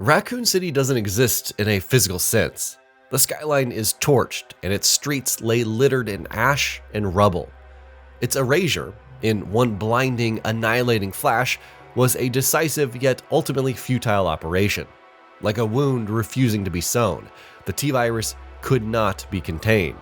Raccoon City doesn't exist in a physical sense. The skyline is torched, and its streets lay littered in ash and rubble. Its erasure, in one blinding, annihilating flash, was a decisive yet ultimately futile operation. Like a wound refusing to be sewn, the T-virus could not be contained.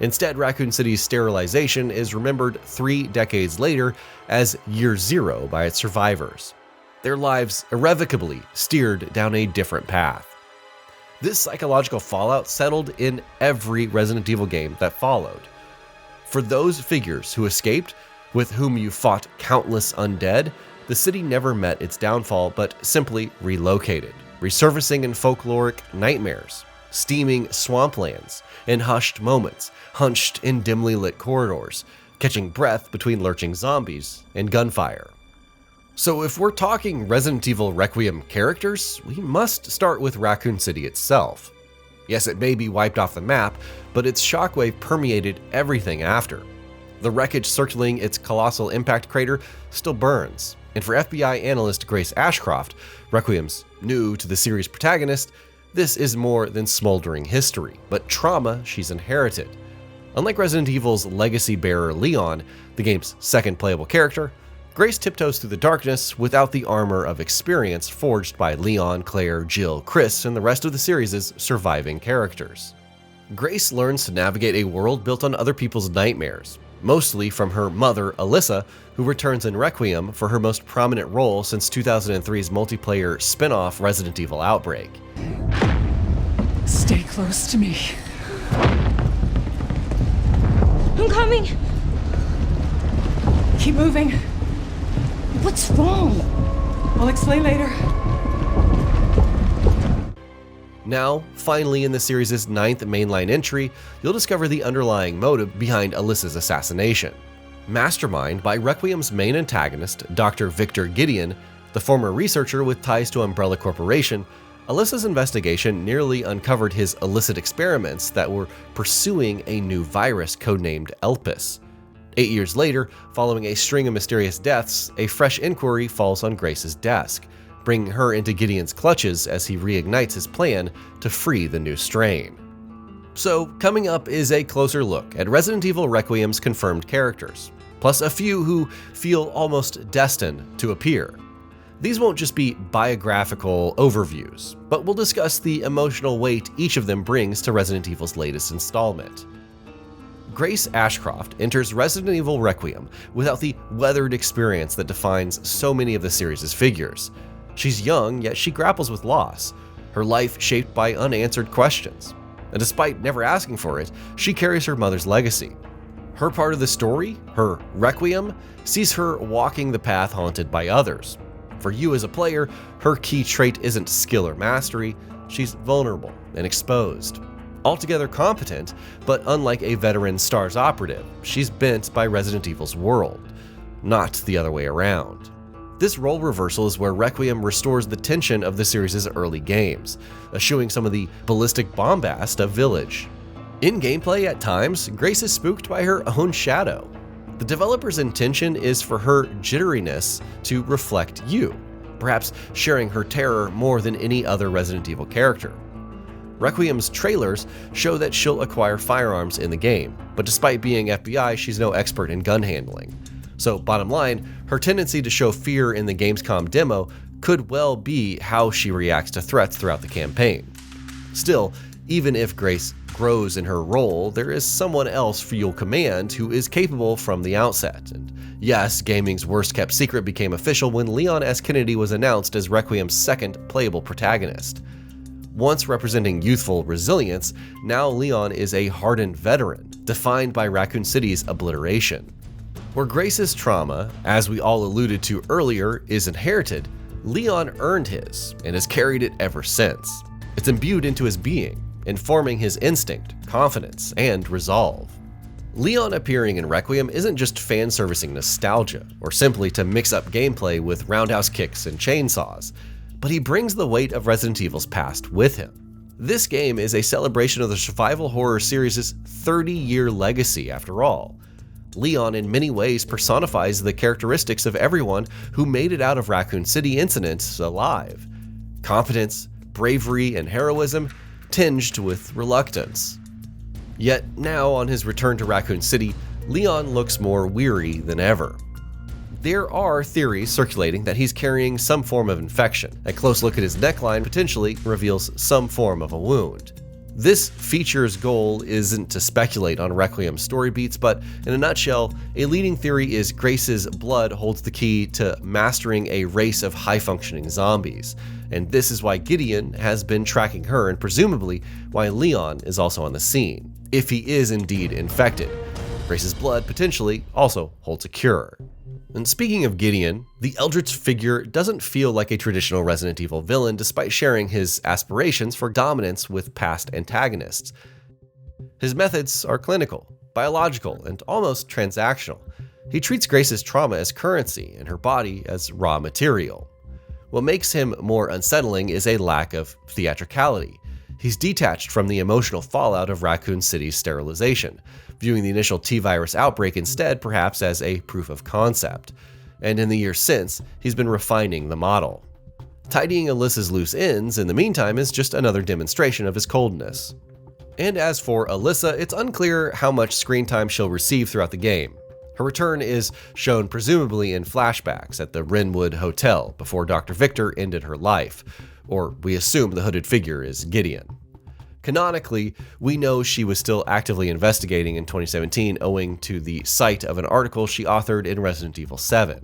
Instead, Raccoon City's sterilization is remembered 3 decades later as Year Zero by its survivors. Their lives irrevocably steered down a different path. This psychological fallout settled in every Resident Evil game that followed. For those figures who escaped, with whom you fought countless undead, the city never met its downfall but simply relocated, resurfacing in folkloric nightmares, steaming swamplands, and hushed moments, hunched in dimly lit corridors, catching breath between lurching zombies and gunfire. So if we're talking Resident Evil Requiem characters, we must start with Raccoon City itself. Yes, it may be wiped off the map, but its shockwave permeated everything after. The wreckage circling its colossal impact crater still burns, and for FBI analyst Grace Ashcroft, Requiem's new to the series protagonist, this is more than smoldering history, but trauma she's inherited. Unlike Resident Evil's legacy bearer Leon, the game's second playable character, Grace tiptoes through the darkness without the armor of experience forged by Leon, Claire, Jill, Chris, and the rest of the series' surviving characters. Grace learns to navigate a world built on other people's nightmares, mostly from her mother, Alyssa, who returns in Requiem for her most prominent role since 2003's multiplayer spin-off Resident Evil Outbreak. Stay close to me. I'm coming! Keep moving. What's wrong? I'll explain later. Now, finally in the series' 9th mainline entry, you'll discover the underlying motive behind Alyssa's assassination. Masterminded by Requiem's main antagonist, Dr. Victor Gideon, the former researcher with ties to Umbrella Corporation, Alyssa's investigation nearly uncovered his illicit experiments that were pursuing a new virus codenamed Elpis. 8 years later, following a string of mysterious deaths, a fresh inquiry falls on Grace's desk, bringing her into Gideon's clutches as he reignites his plan to free the new strain. So, coming up is a closer look at Resident Evil Requiem's confirmed characters, plus a few who feel almost destined to appear. These won't just be biographical overviews, but we'll discuss the emotional weight each of them brings to Resident Evil's latest installment. Grace Ashcroft enters Resident Evil Requiem without the weathered experience that defines so many of the series' figures. She's young, yet she grapples with loss, her life shaped by unanswered questions. And despite never asking for it, she carries her mother's legacy. Her part of the story, her Requiem, sees her walking the path haunted by others. For you as a player, her key trait isn't skill or mastery, she's vulnerable and exposed. Altogether competent, but unlike a veteran STARS operative, she's bent by Resident Evil's world, not the other way around. This role reversal is where Requiem restores the tension of the series' early games, eschewing some of the ballistic bombast of Village. In gameplay at times, Grace is spooked by her own shadow. The developer's intention is for her jitteriness to reflect you, perhaps sharing her terror more than any other Resident Evil character. Requiem's trailers show that she'll acquire firearms in the game, but despite being FBI, she's no expert in gun handling. So bottom line, her tendency to show fear in the Gamescom demo could well be how she reacts to threats throughout the campaign. Still, even if Grace grows in her role, there is someone else you'll command who is capable from the outset. And yes, gaming's worst-kept secret became official when Leon S. Kennedy was announced as Requiem's second playable protagonist. Once representing youthful resilience, now Leon is a hardened veteran, defined by Raccoon City's obliteration. Where Grace's trauma, as we all alluded to earlier, is inherited, Leon earned his and has carried it ever since. It's imbued into his being, informing his instinct, confidence, and resolve. Leon appearing in Requiem isn't just fan-servicing nostalgia, or simply to mix up gameplay with roundhouse kicks and chainsaws, but he brings the weight of Resident Evil's past with him. This game is a celebration of the survival horror series' 30-year legacy after all. Leon in many ways personifies the characteristics of everyone who made it out of Raccoon City incidents alive. Competence, bravery and heroism, tinged with reluctance. Yet now, on his return to Raccoon City, Leon looks more weary than ever. There are theories circulating that he's carrying some form of infection. A close look at his neckline potentially reveals some form of a wound. This feature's goal isn't to speculate on Requiem's story beats, but in a nutshell, a leading theory is Grace's blood holds the key to mastering a race of high-functioning zombies, and this is why Gideon has been tracking her and presumably why Leon is also on the scene, if he is indeed infected. Grace's blood potentially also holds a cure. And speaking of Gideon, the Eldritch figure doesn't feel like a traditional Resident Evil villain despite sharing his aspirations for dominance with past antagonists. His methods are clinical, biological, and almost transactional. He treats Grace's trauma as currency and her body as raw material. What makes him more unsettling is a lack of theatricality. He's detached from the emotional fallout of Raccoon City's sterilization, viewing the initial T-virus outbreak instead perhaps as a proof of concept. And in the years since, he's been refining the model. Tidying Alyssa's loose ends in the meantime is just another demonstration of his coldness. And as for Alyssa, it's unclear how much screen time she'll receive throughout the game. Her return is shown presumably in flashbacks at the Wrenwood Hotel before Dr. Victor ended her life, or we assume the hooded figure is Gideon. Canonically, we know she was still actively investigating in 2017 owing to the sight of an article she authored in Resident Evil 7.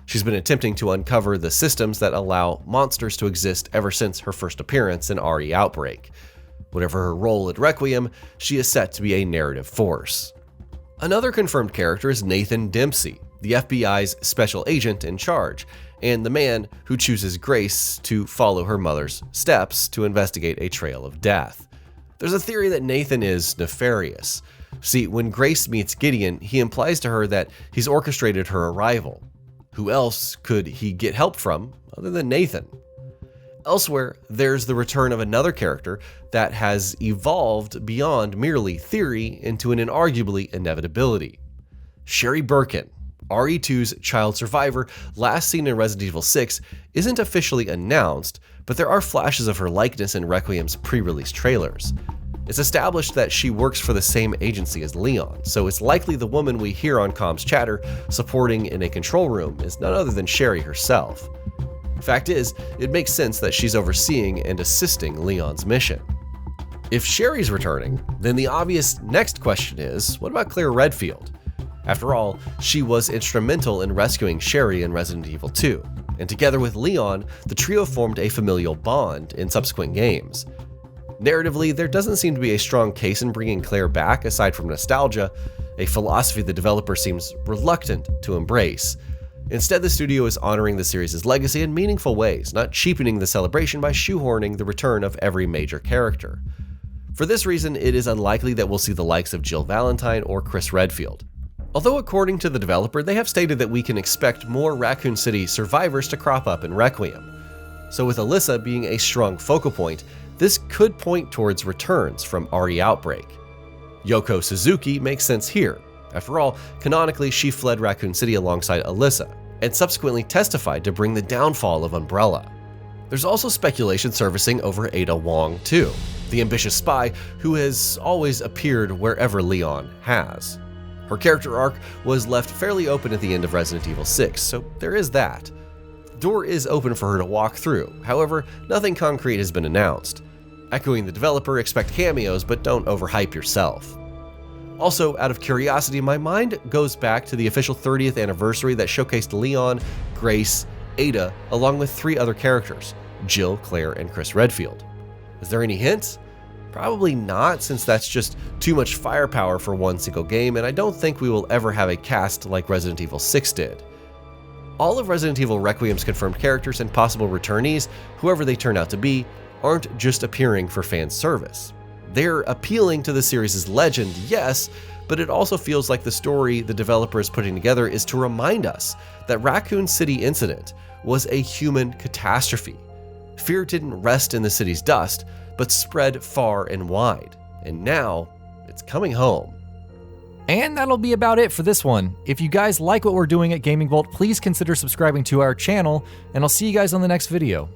She's been attempting to uncover the systems that allow monsters to exist ever since her first appearance in RE Outbreak. Whatever her role at Requiem, she is set to be a narrative force. Another confirmed character is Nathan Dempsey, the FBI's special agent in charge, and the man who chooses Grace to follow her mother's steps to investigate a trail of death. There's a theory that Nathan is nefarious. See, when Grace meets Gideon, he implies to her that he's orchestrated her arrival. Who else could he get help from other than Nathan? Elsewhere, there's the return of another character that has evolved beyond merely theory into an inarguably inevitability. Sherry Birkin, RE2's child survivor, last seen in Resident Evil 6, isn't officially announced, but there are flashes of her likeness in Requiem's pre-release trailers. It's established that she works for the same agency as Leon, so it's likely the woman we hear on comms chatter supporting in a control room is none other than Sherry herself. Fact is, it makes sense that she's overseeing and assisting Leon's mission. If Sherry's returning, then the obvious next question is, what about Claire Redfield? After all, she was instrumental in rescuing Sherry in Resident Evil 2, and together with Leon, the trio formed a familial bond in subsequent games. Narratively, there doesn't seem to be a strong case in bringing Claire back aside from nostalgia, a philosophy the developer seems reluctant to embrace. Instead, the studio is honoring the series' legacy in meaningful ways, not cheapening the celebration by shoehorning the return of every major character. For this reason, it is unlikely that we'll see the likes of Jill Valentine or Chris Redfield. Although according to the developer, they have stated that we can expect more Raccoon City survivors to crop up in Requiem. So with Alyssa being a strong focal point, this could point towards returns from RE Outbreak. Yoko Suzuki makes sense here. After all, canonically, she fled Raccoon City alongside Alyssa, and subsequently testified to bring the downfall of Umbrella. There's also speculation surfacing over Ada Wong too, the ambitious spy who has always appeared wherever Leon has. Her character arc was left fairly open at the end of Resident Evil 6, so there is that. The door is open for her to walk through, however, nothing concrete has been announced. Echoing the developer, expect cameos, but don't overhype yourself. Also, out of curiosity, my mind goes back to the official 30th anniversary that showcased Leon, Grace, Ada, along with 3 other characters, Jill, Claire, and Chris Redfield. Is there any hint? Probably not, since that's just too much firepower for one single game, and I don't think we will ever have a cast like Resident Evil 6 did. All of Resident Evil Requiem's confirmed characters and possible returnees, whoever they turn out to be, aren't just appearing for fan service. They're appealing to the series' legend, yes, but it also feels like the story the developer is putting together is to remind us that Raccoon City incident was a human catastrophe. Fear didn't rest in the city's dust, but spread far and wide, and now it's coming home. And that'll be about it for this one. If you guys like what we're doing at Gaming Vault, please consider subscribing to our channel, and I'll see you guys on the next video.